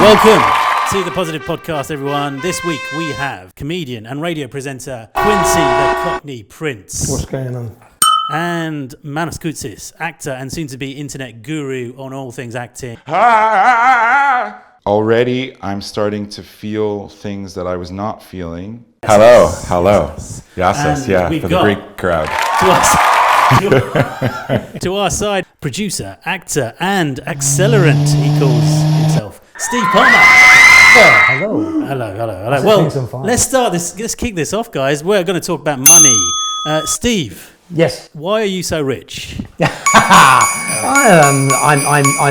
Welcome to the Positive Podcast, everyone. This week we have comedian and radio presenter Quincy the Cockney Prince. What's going on? And Manos, actor and soon-to-be internet guru on all things acting. Already, I'm starting to feel things that I was not feeling. Hello. Yes, yeah, for the Greek crowd. To our side, producer, actor, and accelerant, he calls himself, Steve Palmer. Hello. Well, let's kick this off, guys. We're going to talk about money. Steve. Yes. Why are you so rich? I'm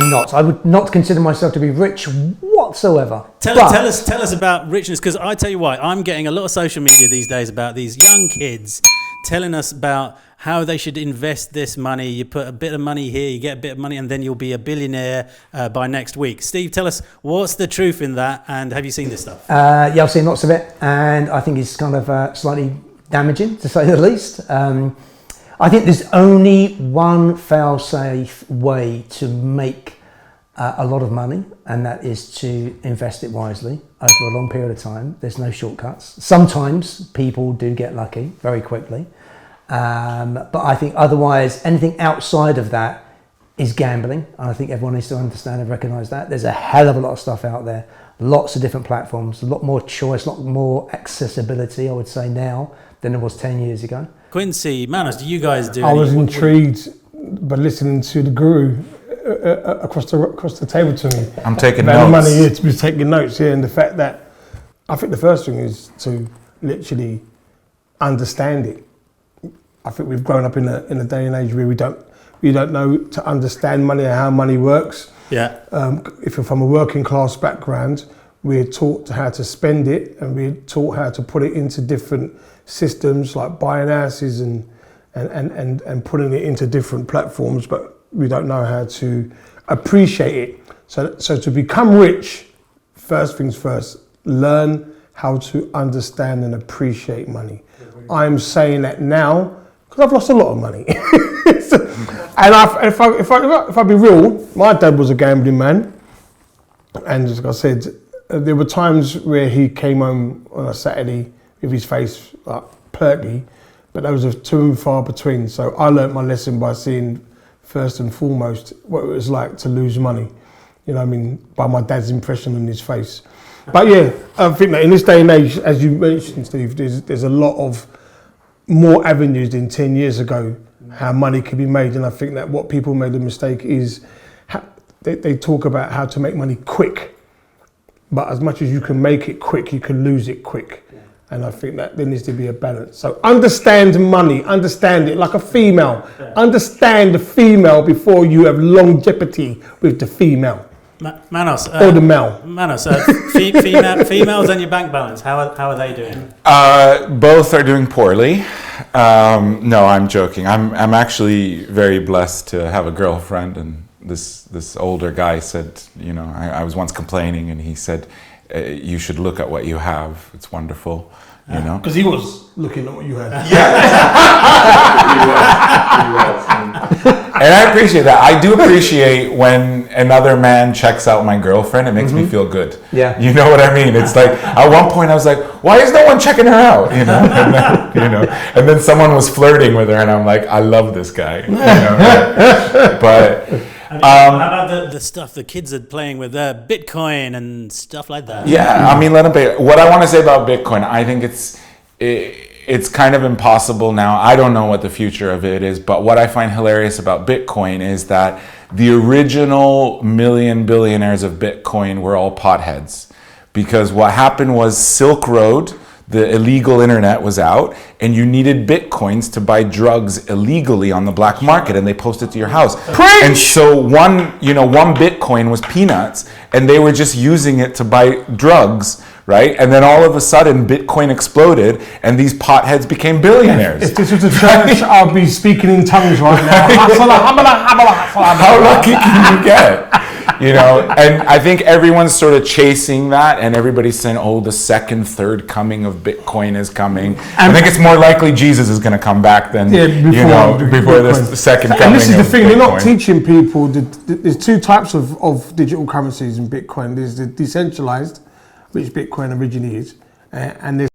not. I would not consider myself to be rich whatsoever. Tell us about richness, because I tell you why. I'm getting a lot of social media these days about these young kids telling us about how they should invest this money. You put a bit of money here, you get a bit of money, and then you'll be a billionaire by next week. Steve, tell us, what's the truth in that, and have you seen this stuff? Yeah, I've seen lots of it, and I think it's kind of slightly damaging, to say the least. I think there's only one fail-safe way to make a lot of money, and that is to invest it wisely over a long period of time. There's no shortcuts. Sometimes people do get lucky very quickly. But I think otherwise, anything outside of that is gambling. And I think everyone needs to understand and recognise that. There's a hell of a lot of stuff out there, lots of different platforms, a lot more choice, a lot more accessibility, I would say now, than there was 10 years ago. Quincy, Manos, do you guys do I was intrigued by listening to the guru across the table to me. I'm taking notes. notes. Money, to be taking notes here, and the fact that I think the first thing is to literally understand it. I think we've grown up in a day and age where we don't know to understand money and how money works. Yeah. If you're from a working class background, we're taught how to spend it, and we're taught how to put it into different systems like buying houses and putting it into different platforms, but we don't know how to appreciate it. So to become rich, first things first, learn how to understand and appreciate money. I'm saying that now because I've lost a lot of money. And if I be real, my dad was a gambling man, and as I said, there were times where he came home on a Saturday with his face like perky, but those are too and far between. So I learnt my lesson by seeing first and foremost what it was like to lose money. You know what I mean? By my dad's impression on his face. But yeah, I think that in this day and age, as you mentioned, Steve, there's a lot of more avenues than 10 years ago how money can be made. And I think that what people made a mistake is they talk about how to make money quick. But as much as you can make it quick, you can lose it quick. And I think that there needs to be a balance. So understand money, understand it like a female. Understand the female before you have longevity with the female. Manos. Or the male. Manos, females and your bank balance, how are they doing? Both are doing poorly. No, I'm joking. I'm actually very blessed to have a girlfriend, and this older guy said, you know, I was once complaining, and he said, you should look at what you have. It's wonderful, you know. Because he was looking at what you had. Yeah. he was. And I appreciate that. I do appreciate when another man checks out my girlfriend. It makes me feel good. Yeah. You know what I mean? It's like, at one point I was like, why is no one checking her out? You know? And then someone was flirting with her, and I'm like, I love this guy. You know? But how about the stuff the kids are playing with, Bitcoin and stuff like that? Yeah, I mean, let them pay. What I want to say about Bitcoin, I think it's kind of impossible now. I don't know what the future of it is, but what I find hilarious about Bitcoin is that the original billionaires of Bitcoin were all potheads. Because what happened was Silk Road, the illegal internet was out, and you needed Bitcoins to buy drugs illegally on the black market, and they posted to your house. Preach! And so one Bitcoin was peanuts, and they were just using it to buy drugs, right? And then all of a sudden, Bitcoin exploded, and these potheads became billionaires. If this was a church, I'll be speaking in tongues right now. How lucky can you get? And I think everyone's sort of chasing that, and everybody's saying, oh, the second, third coming of Bitcoin is coming. I think it's more likely Jesus is going to come back than, before the second coming. And this is the thing, Bitcoin. they're not teaching people, there's two types of digital currencies in Bitcoin. There's the decentralized, which Bitcoin originally is, and there's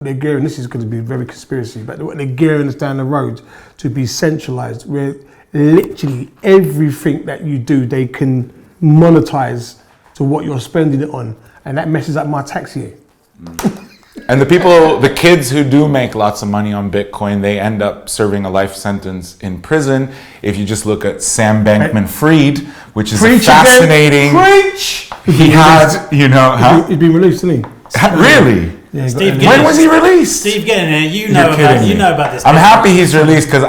they're gearing, this is going to be very conspiracy, but they're gearing us down the road to be centralized, where literally everything that you do, they can monetize to what you're spending it on, and that messes up my tax year. And the kids who do make lots of money on Bitcoin, they end up serving a life sentence in prison. If you just look at Sam Bankman-Fried, which is fascinating. Preach! He has, He's been released, isn't he? Really? Yeah, Steve, when was he released? Steve, get in here. You know about this. I'm happy he's released because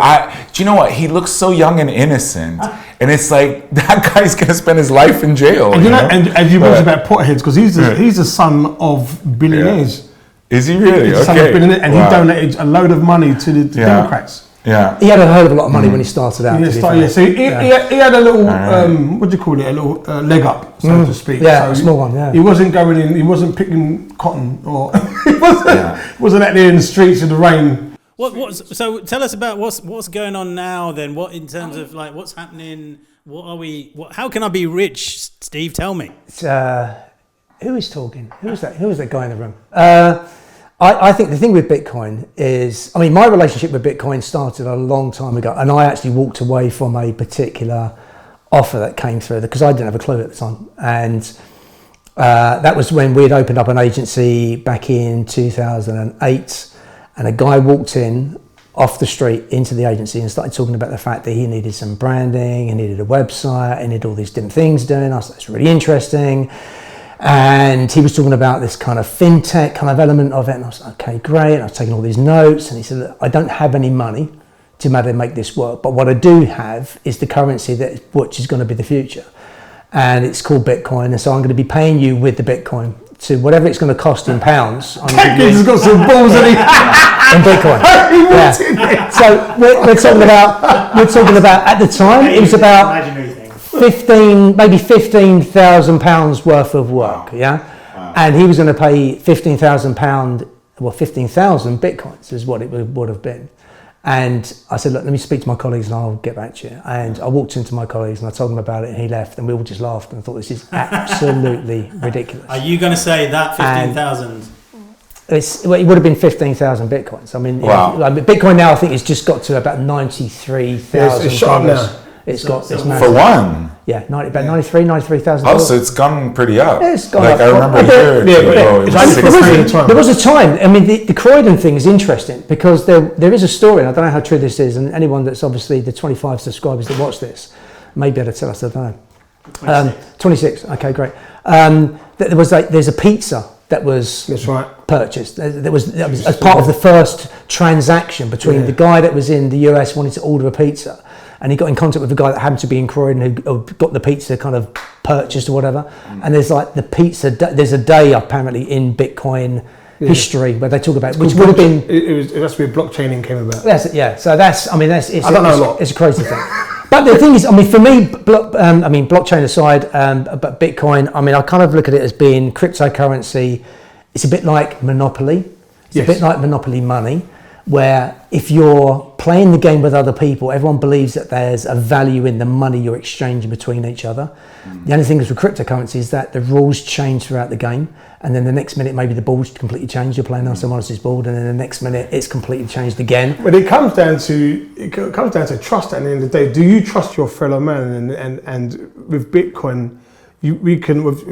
do you know what? He looks so young and innocent, and it's like that guy's gonna spend his life in jail. And and you mentioned about potheads, because he's the son of billionaires. Yeah. Is he really? He's the son of billionaires, and he donated a load of money to the Democrats. Yeah, he had a hell of a lot of money when he started out. So he had a little, what do you call it? A little leg up, so to speak. Yeah, so a small one. Yeah. He wasn't going in. He wasn't picking cotton, or he wasn't out there in the streets in the rain. So tell us about what's going on now. Then, what in terms of like what's happening? What are we? How can I be rich, Steve? Tell me. Who is talking? Who was that? Who was that guy in the room? I think the thing with Bitcoin is, my relationship with Bitcoin started a long time ago, and I actually walked away from a particular offer that came through because I didn't have a clue at the time. And that was when we'd opened up an agency back in 2008, and a guy walked in off the street into the agency and started talking about the fact that he needed some branding, he needed a website, he needed all these different things doing. I was like, that's really interesting. And he was talking about this kind of fintech kind of element of it, and I was like, okay, great. And I was taking all these notes, and he said, look, I don't have any money to make this work, but what I do have is the currency which is going to be the future, and it's called Bitcoin. And so I'm going to be paying you with the Bitcoin to whatever it's going to cost in pounds. He's got some balls in Bitcoin. Yeah. So we're talking about at the time it was about maybe £15,000 worth of work, and he was going to pay £15,000, 15,000 bitcoins is what it would have been. And I said, look, let me speak to my colleagues and I'll get back to you. And I walked into my colleagues and I told them about it, and he left, and we all just laughed and thought, this is absolutely ridiculous. Are you going to say that 15,000? It would have been 15,000 bitcoins. Bitcoin now I think it's just got to about $93,000. It's shot now. It's got this for one. Yeah, about $93,000. Oh, so it's gone pretty up. Yeah, it's gone up. I remember a year or two ago. There was a time. The Croydon thing is interesting because there is a story, and I don't know how true this is, and anyone that's obviously the 25 subscribers that watch this may be able to tell us. I don't know. 26. Okay, great. There's a pizza that was purchased. That was as part of the first transaction between the guy that was in the US wanting to order a pizza, and he got in contact with the guy that happened to be in Croydon who got the pizza kind of purchased or whatever. And there's like the pizza. There's a day apparently in Bitcoin history where they talk about which would have been. It has to be blockchaining came about. That's it. Yeah. So that's. I don't know a lot. It's a crazy thing. But the thing is, for me, blockchain aside, but Bitcoin, I kind of look at it as being cryptocurrency. It's a bit like Monopoly. It's a bit like Monopoly money, where if you're playing the game with other people, everyone believes that there's a value in the money you're exchanging between each other. The only thing is with cryptocurrency is that the rules change throughout the game, and then the next minute maybe the board's completely changed. You're playing on someone else's board, and then the next minute it's completely changed again. But it comes down to trust at the end of the day. Do you trust your fellow man? And with Bitcoin, we can with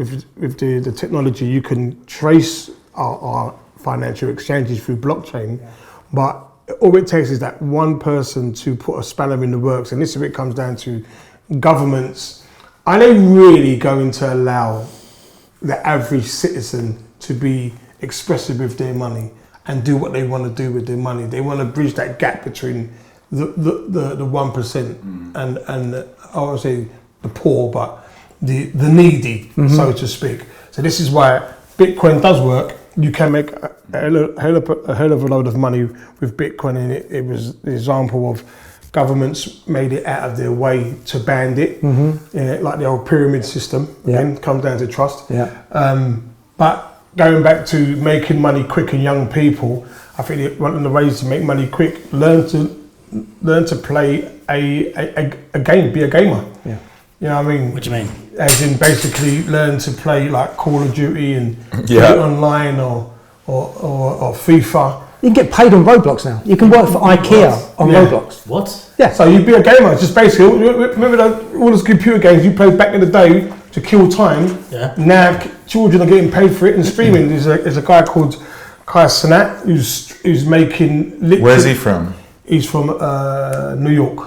the technology, you can trace our financial exchanges through blockchain, but all it takes is that one person to put a spanner in the works, and this is where it comes down to governments. Are they really going to allow the average citizen to be expressive with their money and do what they want to do with their money? They want to bridge that gap between the 1% and I won't say the poor, but the needy, so to speak. So this is why Bitcoin does work. You can make a hell of a load of money with Bitcoin, and it was the example of governments made it out of their way to ban it, like the old pyramid system. Again, comes down to trust. But going back to making money quick in young people, I think one of the ways to make money quick, learn to play a game, be a gamer. Yeah. You know what I mean? What do you mean? As in basically learn to play like Call of Duty and play it online or FIFA. You can get paid on Roblox now. You can work for IKEA on Roblox. What? Yeah. So you'd be a gamer. It's just basically, remember all those computer games you played back in the day to kill time? Yeah. Now children are getting paid for it and streaming. There's a guy called Kai Cenat who's making... Where's he from? He's from New York,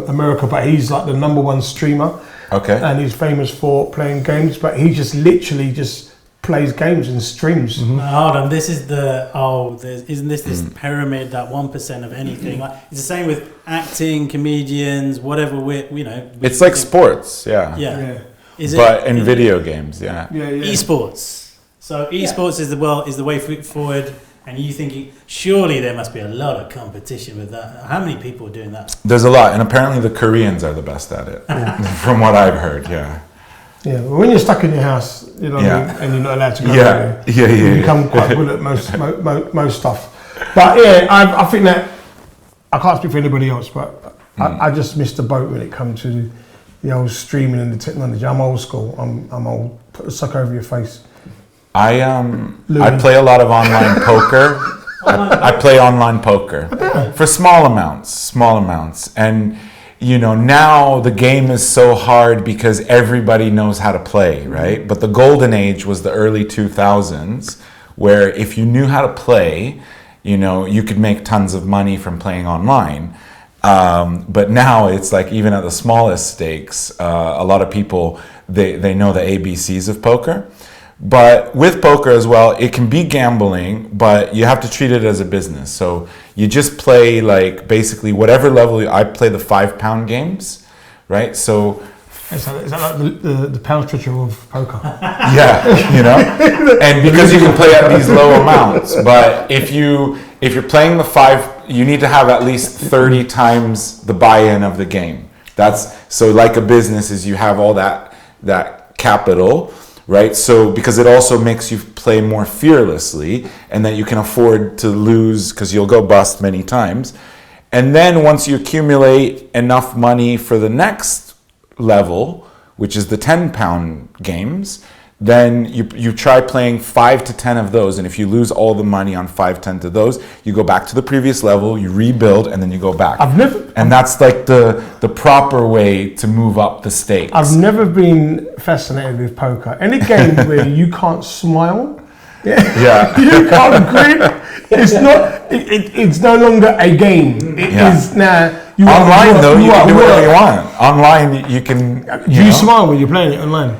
America, but he's like the #1 streamer. Okay. And he's famous for playing games, but he just literally just plays games and streams. Hold on, this is isn't this pyramid, that 1% of anything? Like, it's the same with acting, comedians, whatever. It's like sports, yeah. Is in video games, esports. So esports is the way forward. And you thinking, surely there must be a lot of competition with that. How many people are doing that? There's a lot, and apparently the Koreans are the best at it, from what I've heard. Yeah. Yeah. Well, when you're stuck in your house, you know, what I mean, and you're not allowed to go anywhere, you become quite good at most stuff. But I think that I can't speak for anybody else, but I just missed the boat when it comes to the old streaming and the technology. I'm old school. I'm old. Put a suck over your face. I play a lot of online poker. I play online poker for small amounts, and now the game is so hard because everybody knows how to play, right? But the golden age was the early 2000s, where if you knew how to play, you could make tons of money from playing online. But now it's like, even at the smallest stakes, a lot of people they know the ABCs of poker. But with poker as well, it can be gambling, but you have to treat it as a business. So you just play like basically whatever level. I play the £5 games, right? So is that like the pound stretcher of poker? Yeah, and because you can play at these low amounts. But if you're playing the 5, you need to have at least 30 times the buy-in of the game. That's so like a business is you have all that capital. Right, so because it also makes you play more fearlessly, and that you can afford to lose because you'll go bust many times. And then once you accumulate enough money for the next level, which is the £10 games, then you try playing 5 to 10 of those, and if you lose all the money on 5-10 to those, you go back to the previous level, you rebuild, and then you go back. And that's like the proper way to move up the stakes. I've never been fascinated with poker. Any game where you can't smile, you can't grin. It's no longer a game. It is now. Online though, you can do whatever you want. Online, you can. Do you smile when you're playing it online?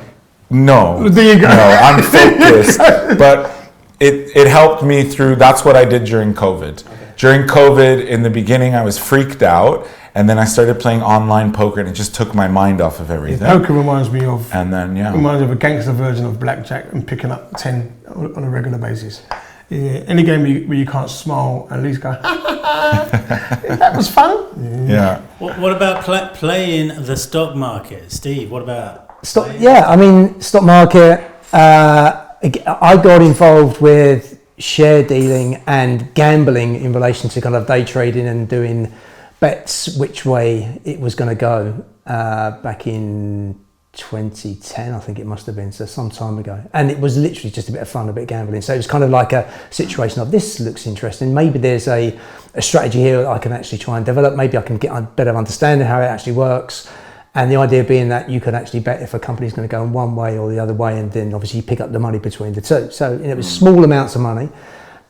No. There you go. No, I'm focused. But it helped me through. That's what I did during COVID. Okay. During COVID, in the beginning, I was freaked out, and then I started playing online poker, and it just took my mind off of everything. Poker reminds me of. And then reminds me of a gangster version of blackjack and picking up 10 on a regular basis. Yeah, any game where you can't smile and at least go, that was fun. Yeah. What about playing the stock market, Steve? What about? Stock market. I got involved with share dealing and gambling in relation to kind of day trading and doing bets which way it was going to go back in 2010, I think it must have been, so some time ago. And it was literally just a bit of fun, a bit of gambling. So it was kind of like a situation of, this looks interesting. Maybe there's a strategy here that I can actually try and develop. Maybe I can get a better understanding how it actually works. And the idea being that you could actually bet if a company's going to go in one way or the other way, and then obviously you pick up the money between the two. So it was small amounts of money,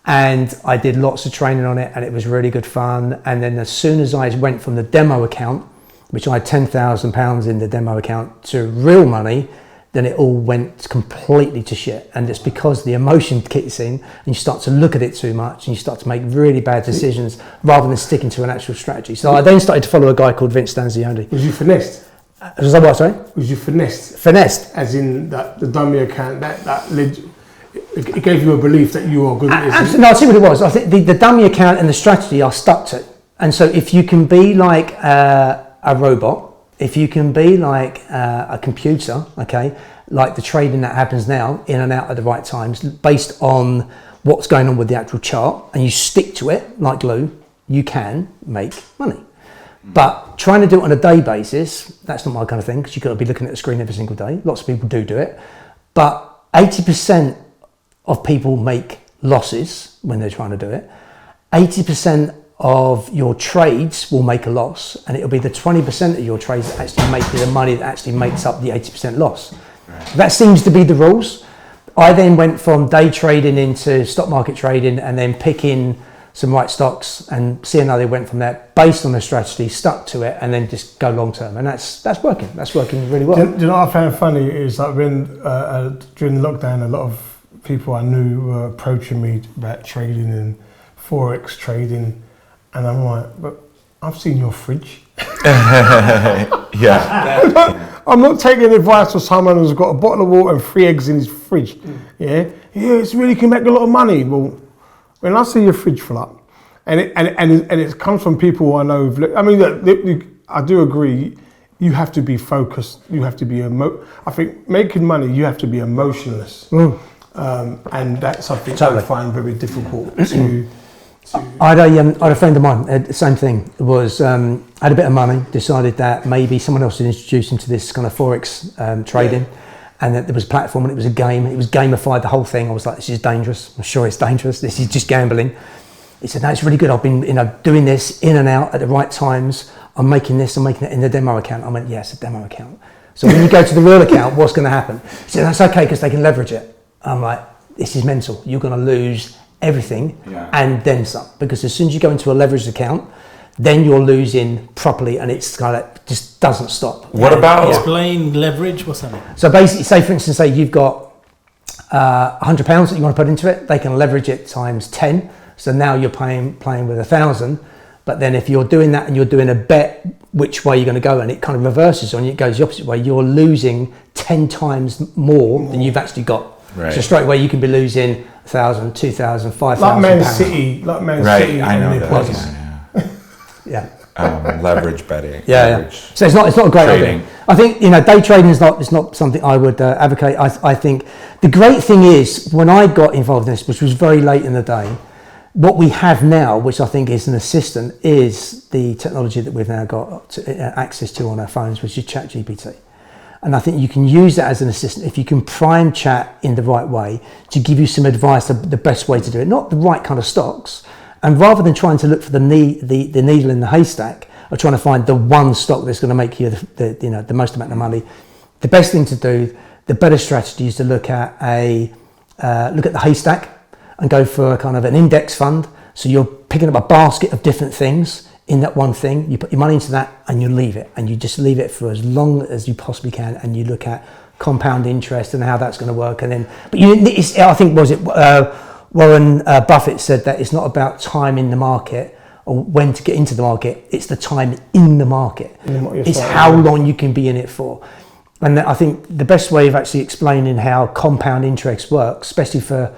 and I did lots of training on it, and it was really good fun. And then as soon as I went from the demo account, which I had £10,000 in the demo account, to real money, then it all went completely to shit. And it's because the emotion kicks in and you start to look at it too much and you start to make really bad decisions rather than sticking to an actual strategy. So I then started to follow a guy called Vince Stanzioni. Was you finessed? Was that what, sorry? Was you finessed? Finessed? As in that the dummy account, it gave you a belief that you are good at this? Absolutely. No, I'll see what it was. I think the dummy account and the strategy I stuck to. And so if you can be like a robot, if you can be like a computer, okay, like the trading that happens now, in and out at the right times, based on what's going on with the actual chart, and you stick to it like glue, you can make money. But trying to do it on a day basis, that's not my kind of thing, because you've got to be looking at the screen every single day. Lots of people do it. But 80% of people make losses when they're trying to do it. 80% of your trades will make a loss, and it'll be the 20% of your trades that actually make the money that actually makes up the 80% loss. Right. That seems to be the rules. I then went from day trading into stock market trading, and then picking some right stocks and seeing how they went from there based on the strategy, stuck to it, and then just go long term. And that's working. That's working really well. Do you know what I found funny is like when during lockdown, a lot of people I knew were approaching me about trading and Forex trading, and I'm like, but I've seen your fridge. Yeah. I'm not taking advice from someone who's got a bottle of water and 3 eggs in his fridge. Yeah, it's really can make a lot of money. Well, when I see your fridge fill up, and it comes from people I know. I mean, I do agree. You have to be focused. You have to be I think making money, you have to be emotionless, and that's something I find very difficult to. I had a friend of mine, the same thing, was had a bit of money, decided that maybe someone else would introduce him to this kind of Forex trading, and that there was a platform and it was a game, it was gamified, the whole thing. I was like, this is dangerous, I'm sure it's dangerous, this is just gambling. He said, no, it's really good, I've been doing this in and out at the right times, I'm making it in the demo account. I went, yeah, it's a demo account. So when you go to the real account, what's going to happen? He said, that's okay, because they can leverage it. I'm like, this is mental, you're going to lose everything and then some, because as soon as you go into a leveraged account, then you're losing properly, and it's kind of just doesn't stop. What about explain leverage? What's that mean? So basically, say for instance, you've got £100 that you want to put into it, they can leverage it times 10. So now you're playing with 1,000. But then if you're doing that and you're doing a bet which way you're going to go, and it kind of reverses on you, it goes the opposite way, you're losing 10 times more than you've actually got. Right. So straight away you can be losing 1,000, 2,000, 5,000. Like Man City, City. I know that. Yeah. Leverage betting. So it's not a great idea. I think day trading is not something I would advocate. I think the great thing is when I got involved in this, which was very late in the day, what we have now, which I think is an assistant, is the technology that we've now got access to on our phones, which is ChatGPT. And I think you can use that as an assistant if you can prime chat in the right way to give you some advice, the best way to do it, not the right kind of stocks. And rather than trying to look for the needle in the haystack, or trying to find the one stock that's going to make you the most amount of money, the best thing to do, the better strategy is to look at the haystack and go for a kind of an index fund. So you're picking up a basket of different things in that one thing. You put your money into that and you leave it, and you just leave it for as long as you possibly can, and you look at compound interest and how that's going to work. And then, I think Warren Buffett said that it's not about time in the market or when to get into the market, it's the time in the market. It's how long you can be in it for. And I think the best way of actually explaining how compound interest works, especially for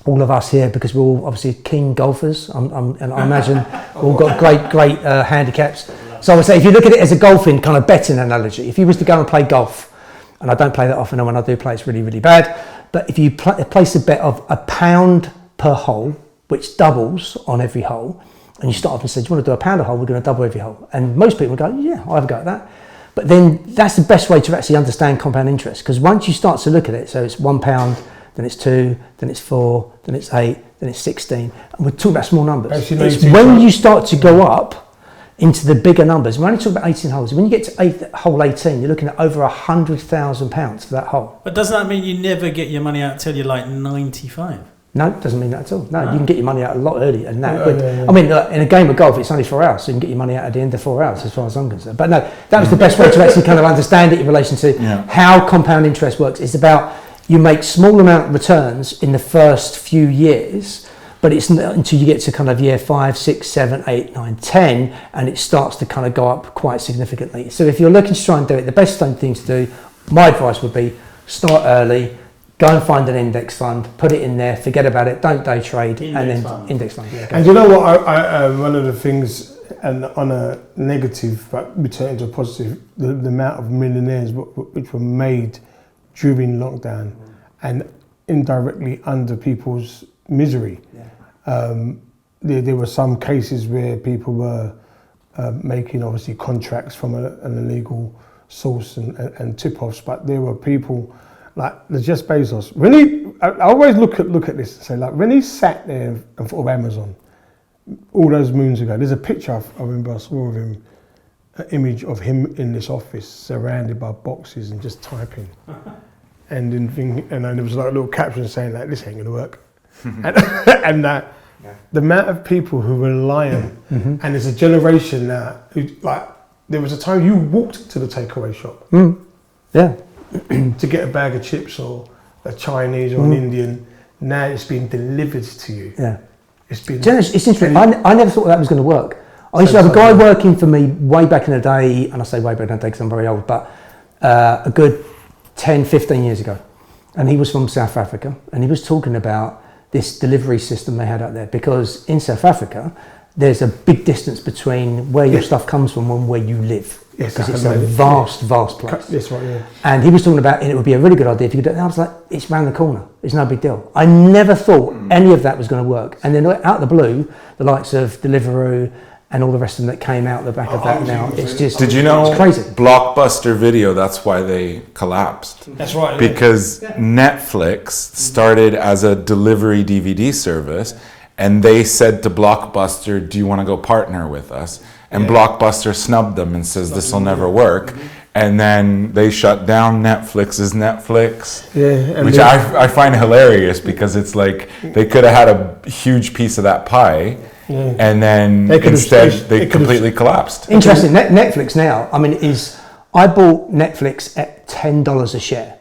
all of us here, because we're all obviously keen golfers, and I imagine we've all got great handicaps. So I would say if you look at it as a golfing kind of betting analogy, if you was to go and play golf, and I don't play that often, and when I do play it's really, really bad, but if you place a bet of £1 per hole, which doubles on every hole, and you start off and say, do you want to do £1 a hole, we're going to double every hole. And most people go, yeah, I'll have a go at that. But then that's the best way to actually understand compound interest, because once you start to look at it, so it's £1, then it's 2, then it's 4, then it's 8, then it's 16, and we're talking about small numbers. It's when you start to go up into the bigger numbers, we're only talking about 18 holes. When you get to hole 18, you're looking at over £100,000 for that hole. But doesn't that mean you never get your money out till you're like 95? No, it doesn't mean that at all. No, you can get your money out a lot earlier than that. I mean, in a game of golf, it's only 4 hours, so you can get your money out at the end of 4 hours, as far as I'm concerned. But no, that was the best way to actually kind of understand it in relation to how compound interest works. It's about you make small amount of returns in the first few years, but it's not until you get to kind of year 5, 6, 7, 8, 9, 10, and it starts to kind of go up quite significantly. So if you're looking to try and do it, the best thing to do, my advice would be start early, go and find an index fund, put it in there, forget about it, don't day trade, index fund. Yeah, and you know what, I one of the things and on a negative, but we turn into a positive, the amount of millionaires which were made during lockdown and indirectly under people's misery. There were some cases where people were making obviously contracts from an illegal source and tip-offs, but there were people like the Jeff Bezos. When I always look at this and say, like, when he sat there and thought of Amazon all those moons ago, there's a picture I remember I saw of him, an image of him in this office surrounded by boxes and just typing. And then there was like a little caption saying like, this ain't gonna work. and the amount of people who rely on, and there's a generation now who, like, there was a time you walked to the takeaway shop to get a bag of chips or a Chinese or an Indian. Now it's being delivered to you. Yeah. It's interesting. I never thought that was going to work. I used to have a guy working for me way back in the day, and I say way back in the day because I'm very old, but a good 10, 15 years ago. And he was from South Africa, and he was talking about this delivery system they had out there, because in South Africa, there's a big distance between where your stuff comes from and where you live. Yes, because it's a vast place. That's right, yeah. And he was talking about, and it would be a really good idea if you could do it. And I was like, it's round the corner. It's no big deal. I never thought any of that was going to work. And then out of the blue, the likes of Deliveroo and all the rest of them that came out the back of that now, it's just, did you know, it's crazy. Blockbuster Video, that's why they collapsed. That's right. Because Netflix started as a delivery DVD service, and they said to Blockbuster, do you want to go partner with us? And Blockbuster snubbed them and says, this will never work. And then they shut down Netflix's Netflix, which I find hilarious, because it's like they could have had a huge piece of that pie, and then instead they completely collapsed. Interesting. Netflix now, I mean, I bought Netflix at $10 a share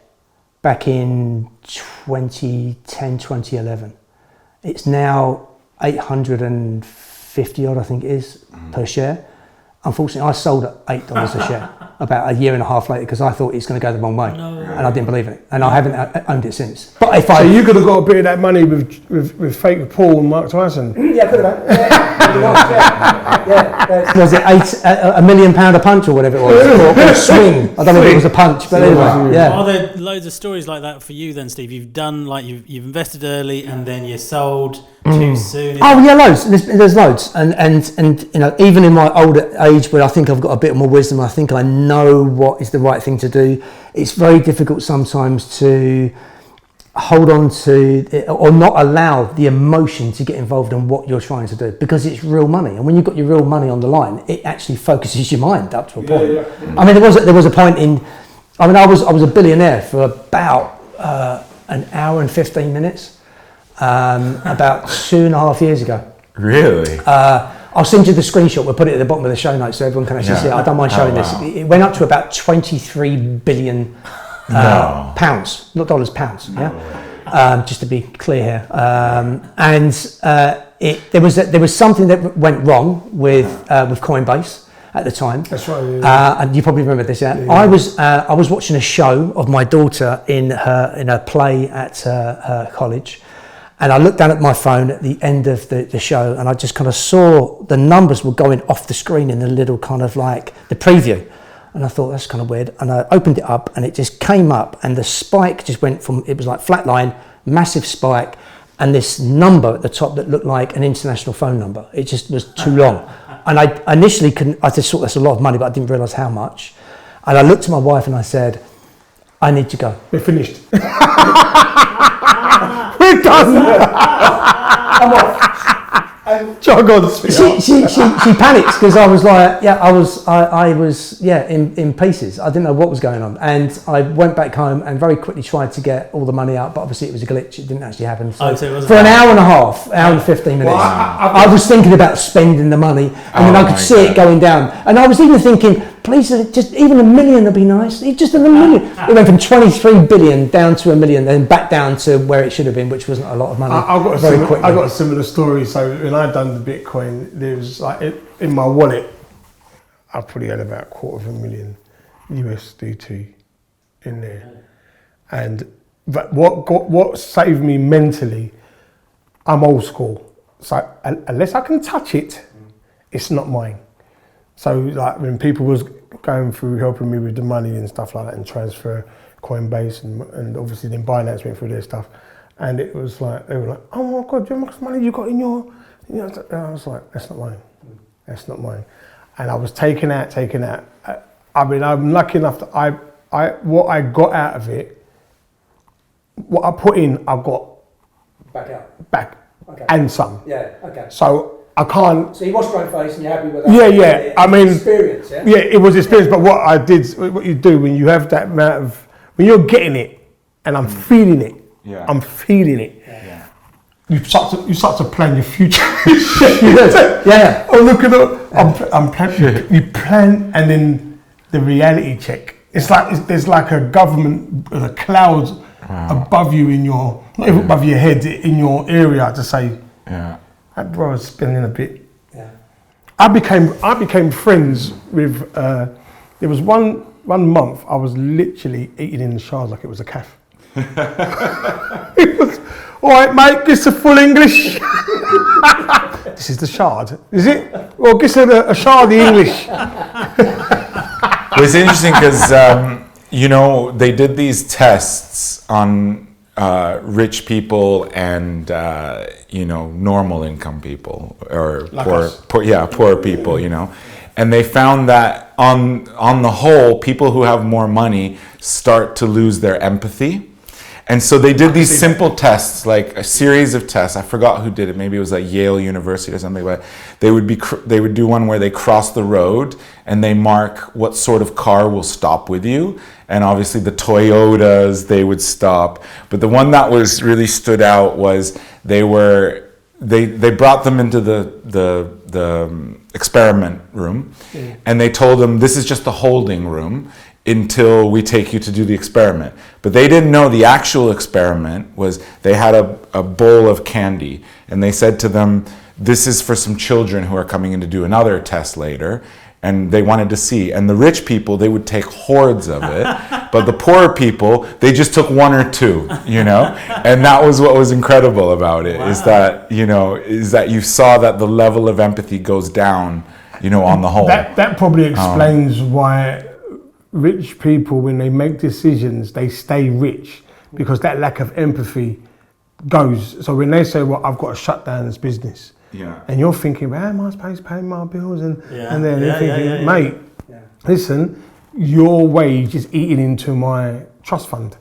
back in 2010, 2011. It's now 850 odd, I think it is, per share. Unfortunately, I sold at $8 a share about a year and a half later, because I thought it's going to go the wrong way, and I didn't believe it, and I haven't owned it since. But if so you could have got a bit of that money with fake Paul and Mark Tyson. Yeah, could have. Was it £1 million a punch or whatever it was, or a swing? I don't know if it was a punch, but anyway, Are there loads of stories like that for you then, Steve? You've done, like, you've invested early and then you sold too soon. Oh yeah, loads. There's loads, and you know, even in my older age, where I think I've got a bit more wisdom, I think I know what is the right thing to do. It's very difficult sometimes to hold on to or not allow the emotion to get involved in what you're trying to do, because it's real money, and when you've got your real money on the line, it actually focuses your mind up to a point. I mean, there was a point I was a billionaire for about an hour and 15 minutes about 2.5 years ago. Really? I'll send you the screenshot. We'll put it at the bottom of the show notes so everyone can actually see it. I don't mind showing this. It went up to about 23 billion pounds, not dollars, pounds. Just to be clear here. There was something that went wrong with Coinbase at the time. That's right. And you probably remember this. I was watching a show of my daughter in a play at her college. And I looked down at my phone at the end of the show, and I just kind of saw the numbers were going off the screen in a little kind of like the preview. And I thought, that's kind of weird. And I opened it up, and it just came up, and the spike just went from, it was like flat line, massive spike, and this number at the top that looked like an international phone number. It just was too long. And I initially I just thought that's a lot of money, but I didn't realise how much. And I looked at my wife and I said, I need to go. We're finished. We're done. I'm off. She panics, because I was like, I was in pieces. I didn't know what was going on, and I went back home and very quickly tried to get all the money out, but obviously it was a glitch. It didn't actually happen. So for an hour and a half, hour and 15 minutes, I was thinking about spending the money, and then I could see it going down, and I was even thinking, please, just even $1 million would be nice. Just $1 million. It went from 23 billion down to $1 million, then back down to where it should have been, which wasn't a lot of money. I got a similar story. So when I done the Bitcoin, there was like in my wallet, I probably had about $250,000 USDT in there. But what saved me mentally, I'm old school. So unless I can touch it, it's not mine. So like when people was going through helping me with the money and stuff like that and transfer Coinbase and obviously then Binance went through their stuff, and it was like they were like, oh my God, how much money you got in your, you know, and I was like, that's not mine, that's not mine, and I was taken out. I mean, I'm lucky enough that I what I got out of it, what I put in, I got back, okay. And some. Yeah, okay. So I can't. So you washed your own face and you're happy with that? Yeah. I mean, experience, yeah? Yeah, it was experience. But what I did, what you do when you have that amount of, when you're getting it, and I'm feeling it. Yeah. I'm feeling it. Yeah. You start to plan your future. Yeah. Oh, look at it. I'm planning. You plan, and then the reality check. It's like there's like a government, a cloud above you in your, not even above your head, in your area to say. Yeah. That bro was spending a bit. Yeah. I became friends with. There was one month I was literally eating in the shard like it was a calf. It was, all right, mate. This is full English. This is the shard, is it? Well, this is a shardy English. It's interesting because they did these tests on rich people and normal income people or like poor people, and they found that on the whole, people who have more money start to lose their empathy. And so they did these simple tests, like a series of tests. I forgot who did it. Maybe it was like Yale University or something. But they would do one where they cross the road and they mark what sort of car will stop with you. And obviously the Toyotas, they would stop. But the one that was really stood out was they brought them into the experiment room, and they told them this is just the holding room until we take you to do the experiment. But they didn't know the actual experiment was they had a bowl of candy, and they said to them, this is for some children who are coming in to do another test later, and they wanted to see. And the rich people, they would take hordes of it, but the poor people, they just took one or two, and that was what was incredible about it. Wow. is that you saw that the level of empathy goes down, on the whole. That probably explains why rich people, when they make decisions, they stay rich, because that lack of empathy goes. So when they say, well, I've got to shut down this business, and you're thinking, well, how am I supposed to pay my bills? And then you're thinking, mate, listen, your wage is eating into my trust fund.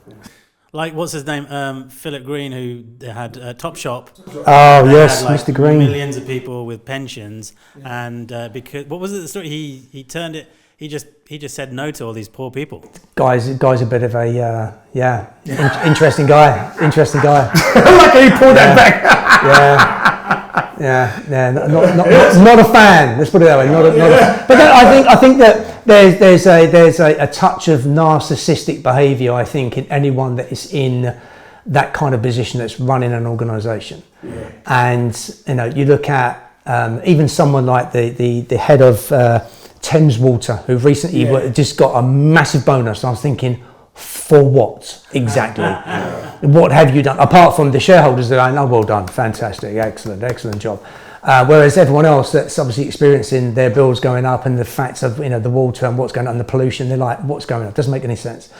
Like, what's his name? Philip Green, who had Top Shop. Oh, yes, had, like, Mr. Green. Millions of people with pensions. And because, what was it, the story? He turned it, he just said no to all these poor people. Guy's a bit of a, interesting guy. Interesting guy. Like he pulled that back. Not a fan. Let's put it that way. Not a, but I think that there's a touch of narcissistic behaviour, I think, in anyone that is in that kind of position that's running an organisation. Yeah. And you look at even someone like the head of Thames Water, who recently just got a massive bonus. I was thinking, for what exactly? What have you done apart from the shareholders that are, oh, well done, fantastic, excellent job. Whereas everyone else that's obviously experiencing their bills going up and the facts of the water and what's going on, and the pollution, they're like, what's going on? It doesn't make any sense.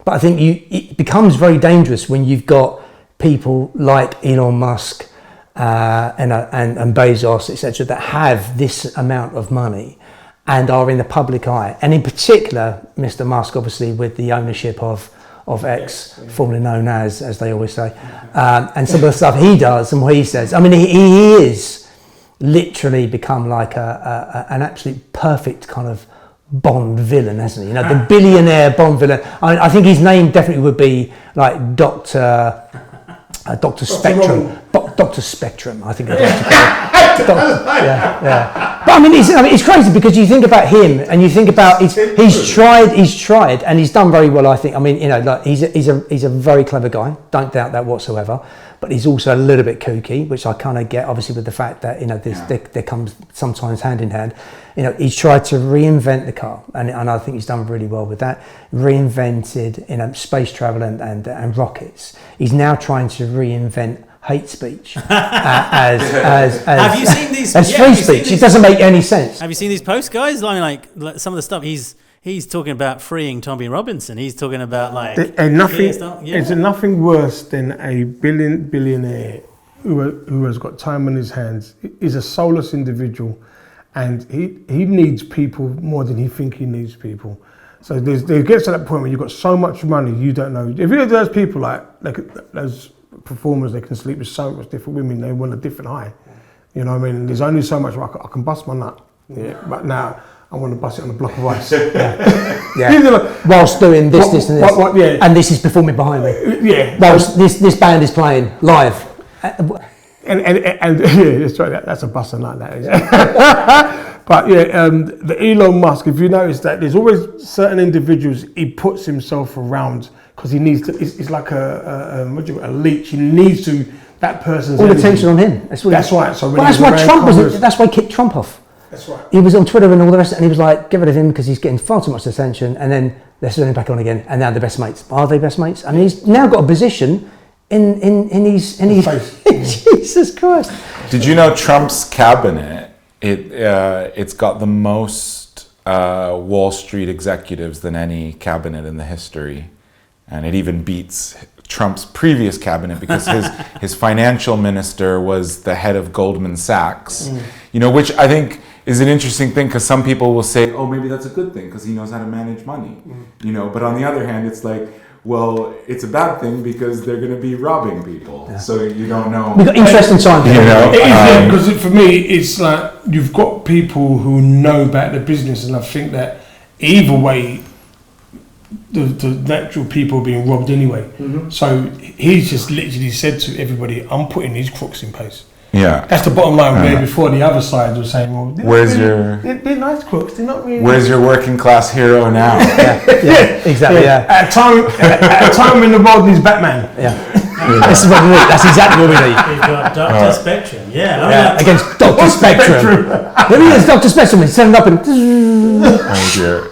But I think it becomes very dangerous when you've got people like Elon Musk and Bezos, etc., that have this amount of money and are in the public eye, and in particular Mr. Musk, obviously, with the ownership of X, formerly known as they always say, and some of the stuff he does and what he says. I mean, he is literally become like an absolute perfect kind of Bond villain, hasn't he? The billionaire Bond villain. I think his name definitely would be like Dr. Spectrum. Dr. Spectrum, I think I'd like to call it. Yeah. But I mean, it's crazy because you think about him and you think about he's tried and he's done very well, I think. I mean, like he's a very clever guy, don't doubt that whatsoever. But he's also a little bit kooky, which I kind of get, obviously, with the fact that there comes sometimes hand in hand. He's tried to reinvent the car, and I think he's done really well with that. Reinvented, space travel and rockets. He's now trying to reinvent hate speech as Have you seen these? as free speech. It doesn't make any sense. Have you seen these posts, guys? Like some of the stuff he's talking about freeing Tommy Robinson. He's talking about like It's nothing worse than a billionaire who has got time on his hands. He's a soulless individual, and he needs people more than he thinks he needs people. So there gets to that point where you've got so much money you don't know. If you're those people like those performers, they can sleep with so much different women. They want a different high. You know what I mean? There's only so much where I can bust my nut. Yeah, but now I want to bust it on a block of ice. Yeah. Whilst doing this, and this. Yeah. And this is performing behind me. Yeah. Whilst this band is playing live. And yeah, that's right. That's a bust of nut, that is. But yeah, the Elon Musk, if you notice that there's always certain individuals he puts himself around because he needs to, it's like a leech. He needs to, that person's all the energy. attention on him. That's right. So that's why Trump was. That's why he kicked Trump off. That's right. He was on Twitter and all the rest, and he was like, "Get rid of him because he's getting far too much attention." And then they're turning him back on again, and now they're best mates. Are they best mates? I mean, he's now got a position in his Jesus Christ. Did you know Trump's cabinet? It's got the most Wall Street executives than any cabinet in the history, and it even beats Trump's previous cabinet because his financial minister was the head of Goldman Sachs. You know, which I think is an interesting thing because some people will say, "Oh, maybe that's a good thing because he knows how to manage money." You know, but on the other hand, it's like, well, it's a bad thing because they're going to be robbing people. Yeah. So you don't know. We've got interesting times. You know, because for me, it's like you've got people who know about the business, and I think that either way, the natural people are being robbed anyway. So he's just literally said to everybody, "I'm putting these crooks in place." Yeah, that's the bottom line. Where before the other side was saying, "Well, they're nice crooks. They're not really." Where's your working class hero now? Yeah, exactly. Yeah. At a time when the world needs Batman. Yeah. This is what we need. That's exactly what we need. We've got Dr. Spectrum. Yeah. Against Dr. Spectrum. There he is, Dr. Spectrum. He's setting up and. Oh dear.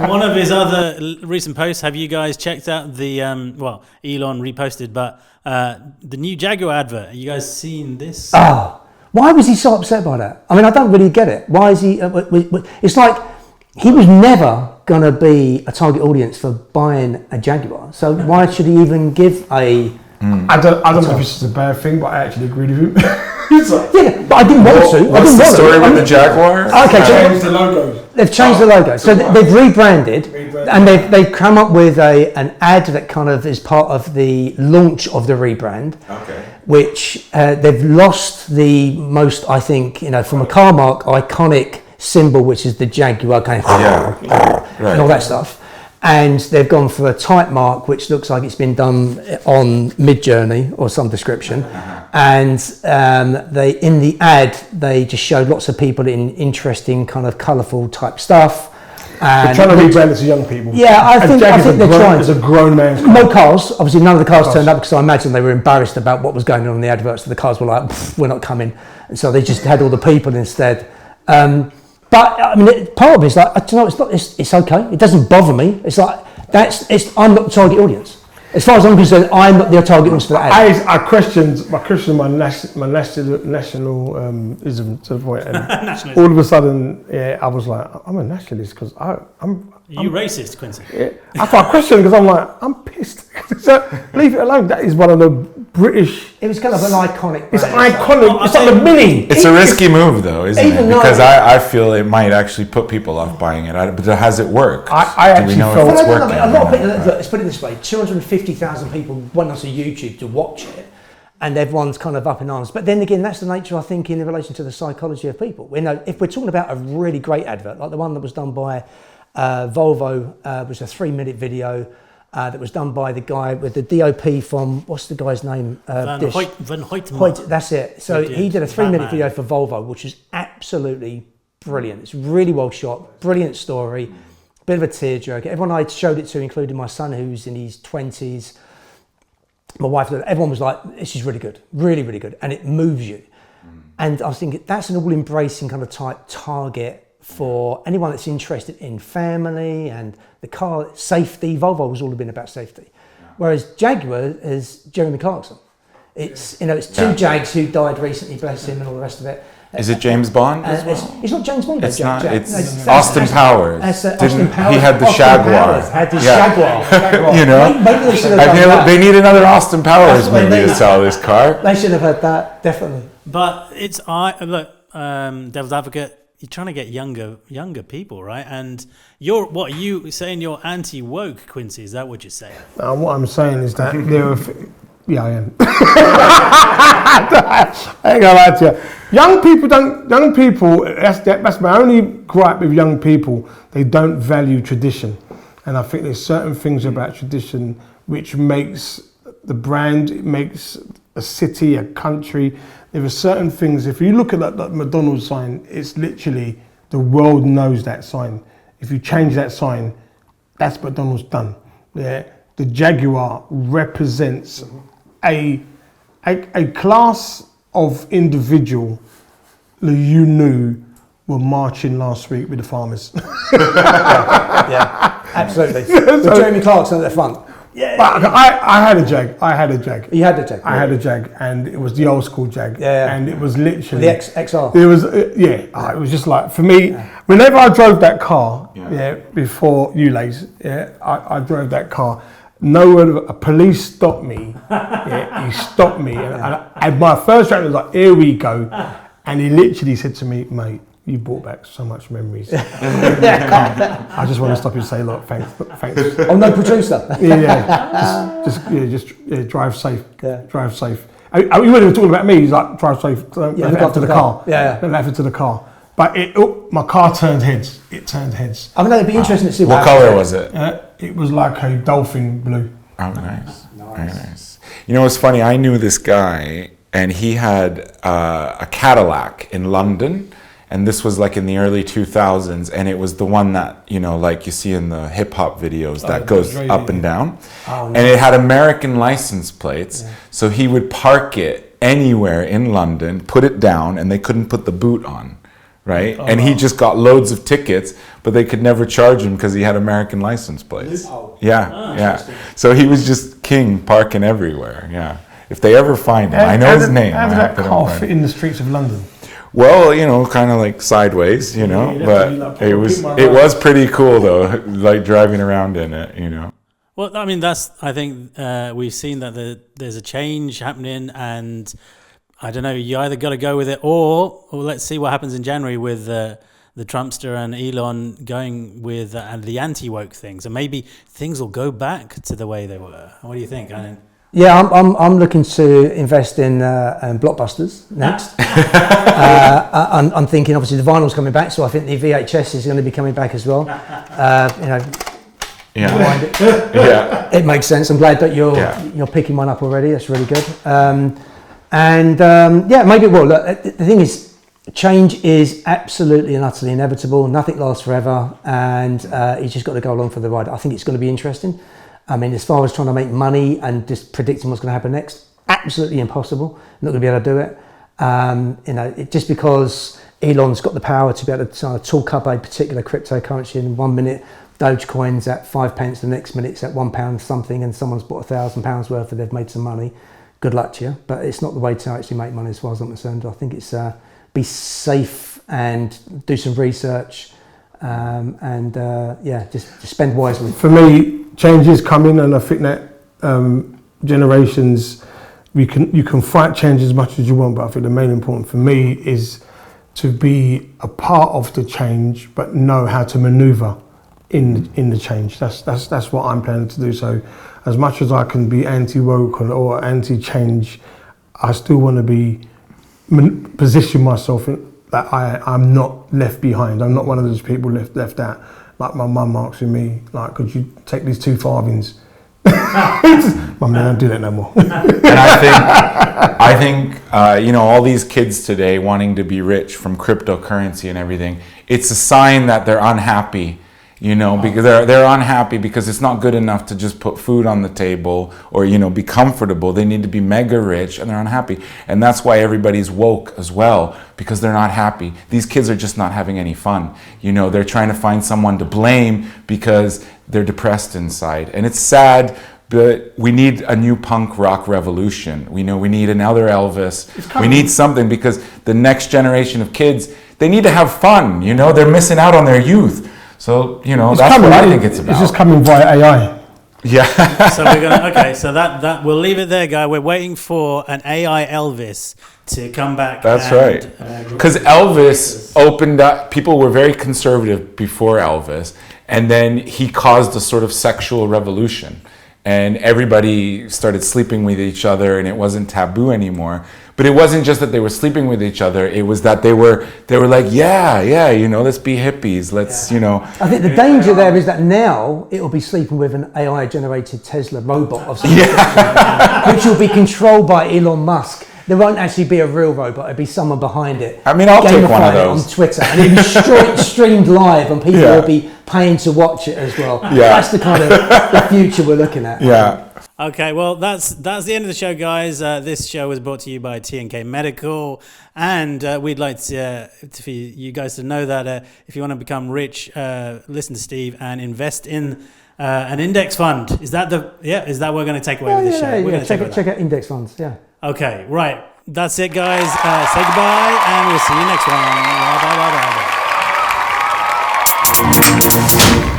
One of his other recent posts. Have you guys checked out the Elon reposted, but the new Jaguar advert? Have you guys seen this? Why was he so upset by that? I mean, I don't really get it. Why is he? It's like he was never going to be a target audience for buying a Jaguar. So why should he even give a? I don't know if it's a bad thing, but I actually agree with him. Yeah, but I didn't want to. What's the story with the Jaguar? Okay, changed the logo. They've changed the logo, so they've rebranded, and they've come up with an ad that kind of is part of the launch of the rebrand. Okay. Which they've lost the most, I think, from a car mark, iconic symbol, which is the Jaguar kind of and all that stuff. And they've gone for a type mark, which looks like it's been done on Midjourney or some description. And they, in the ad, they just showed lots of people in interesting kind of colourful type stuff. They're trying to rebrand it to young people. Yeah, I think they're trying. It's a grown man's car. No cars. Obviously, none of the cars turned up because I imagine they were embarrassed about what was going on in the adverts. So the cars were like, "We're not coming," and so they just had all the people instead. But I mean, part of it's like, it's okay. It doesn't bother me. It's like I'm not the target audience. As far as I'm concerned, I'm not the target audience for that ad. I questioned my nationalism to the point, and all of a sudden, I was like, I'm a nationalist because I'm racist, Quincy? Yeah, I questioned because I'm like, I'm pissed. So leave it alone. That is one of the British. It was kind of an iconic. It's iconic. It's like the Mini. It's a risky move, though, isn't it? Because I feel it might actually put people off buying it. But has it worked? I actually know if it's working. A lot of people. Let's put it this way: 250,000 people went onto YouTube to watch it, and everyone's kind of up in arms. But then again, that's the nature, I think, in relation to the psychology of people. If we're talking about a really great advert, like the one that was done by Volvo, was a 3-minute video. That was done by the guy with the DOP from, what's the guy's name? Van Hoytema. That's it. So he did a 3-minute video for Volvo, which is absolutely brilliant. It's really well shot, brilliant story, bit of a tearjerker. Everyone I showed it to, including my son who's in his 20s, my wife, everyone was like, this is really good, really, really good. And it moves you. And I was thinking, that's an all-embracing kind of type target for anyone that's interested in family and the car safety. Volvo has all been about safety. Whereas Jaguar is Jeremy Clarkson. It's it's two Jags who died recently, bless him, and all the rest of it. Is it James Bond? It's not James Bond. It's not. Jag. It's Austin Powers. Austin Powers. He had the Jaguar. Had the Jaguar. You know, maybe they should have done that. They need another Austin Powers movie to sell this car. They should have had that, definitely. But it's devil's advocate. You're trying to get younger people, right? And what are you saying? You're anti-woke, Quincy. Is that what you're saying? What I'm saying is that there are. Yeah, I am. I ain't gonna lie to you. Young people. That's my only gripe with young people. They don't value tradition, and I think there's certain things about tradition which makes the brand, it makes a city, a country. There are certain things. If you look at that McDonald's sign, it's literally the world knows that sign. If you change that sign, that's McDonald's done. Yeah, the Jaguar represents a class of individual that you knew were marching last week with the farmers. Yeah, absolutely. With Jeremy Clarkson at the front. Yeah. But I had a Jag. You had the Jag. I had a Jag, and it was the old school Jag. Yeah. And it was literally the XR. It was it was just like, for me, whenever I drove that car, before ULAs, I drove that car. A police stopped me. He stopped me, and my first reaction was like, "Here we go," and he literally said to me, "Mate, you brought back so much memories. I just want to stop you and say, look, thanks. Oh, no producer. Just drive safe. Yeah. Drive safe. You weren't even talking about me. He's like, drive safe. Don't look after the car. Yeah. Don't laugh into the car. But my car turned heads. It turned heads. I mean, it'd be interesting to see what color was it. It was like a dolphin blue. Oh, nice. Very nice. You know, it's funny. I knew this guy, and he had a Cadillac in London. And this was like in the early 2000s, and it was the one that, like you see in the hip hop videos that goes up and down. Oh, no. And it had American license plates. Yeah. So he would park it anywhere in London, put it down, and they couldn't put the boot on, right? Oh, and he just got loads of tickets, but they could never charge him because he had American license plates. Oh. Yeah. So he was just king parking everywhere. Yeah. If they ever find him, I know his name. How did that car fit in the streets of London? Well, kind of like sideways, but it was pretty cool though, like driving around in it, Well, I mean, I think we've seen that there's a change happening, and I don't know, you either got to go with it or let's see what happens in January with the Trumpster and Elon going with the anti-woke things, and maybe things will go back to the way they were. What do you think, Alan? Yeah, I'm looking to invest in blockbusters next. I'm thinking obviously the vinyl's coming back, so I think the VHS is going to be coming back as well. It makes sense. I'm glad that you're picking one up already. That's really good. Maybe it will. Look, the thing is, change is absolutely and utterly inevitable. Nothing lasts forever, and you just got to go along for the ride. I think it's going to be interesting. I mean, as far as trying to make money and just predicting what's going to happen next, absolutely impossible. Not going to be able to do it. Just because Elon's got the power to be able to talk up a particular cryptocurrency in 1 minute, Dogecoin's at 5 pence, the next minute it's at £1 something, and someone's bought £1,000 worth and they've made some money. Good luck to you. But it's not the way to actually make money as far as I'm concerned. I think it's be safe and do some research just spend wisely. For me, change is coming, and I think that generations, you can fight change as much as you want, but I think the main important for me is to be a part of the change, but know how to maneuver in the change. That's what I'm planning to do. So, as much as I can be anti-woke or anti-change, I still want to position myself in that I'm not left behind. I'm not one of those people left out. Like my mum asking me, like, could you take these 2 farthings? Mum, don't do that no more. And I think all these kids today wanting to be rich from cryptocurrency and everything, it's a sign that they're unhappy. Because they're unhappy because it's not good enough to just put food on the table or, be comfortable. They need to be mega rich, and they're unhappy. And that's why everybody's woke as well, because they're not happy. These kids are just not having any fun. They're trying to find someone to blame because they're depressed inside. And it's sad but we need a new punk rock revolution. We need another Elvis. We need something, because the next generation of kids, they need to have fun. They're missing out on their youth. So that's what I think it's about. It's just coming via AI. Yeah. So we're gonna so that we'll leave it there, guy. We're waiting for an AI Elvis to come back. That's right. Because Elvis opened up. People were very conservative before Elvis, and then he caused a sort of sexual revolution, and everybody started sleeping with each other, and it wasn't taboo anymore. But it wasn't just that they were sleeping with each other. It was that they were like, yeah, let's be hippies. Let's, I think the danger there is that now it will be sleeping with an AI-generated Tesla robot of some description, which will be controlled by Elon Musk. There won't actually be a real robot. It'll be someone behind it. I mean, I'll take one of those on Twitter, and it'll be streamed live, and people will be paying to watch it as well. Yeah. That's the kind of the future we're looking at. Yeah. Okay, well, that's the end of the show, guys. This show was brought to you by T&K Medical, and we'd like for you guys to know that if you want to become rich, listen to Steve and invest in an index fund. Is that what we're going to take away with this show? We're going to check out index funds. Yeah. Okay, right. That's it, guys. Say goodbye, and we'll see you next one. Bye.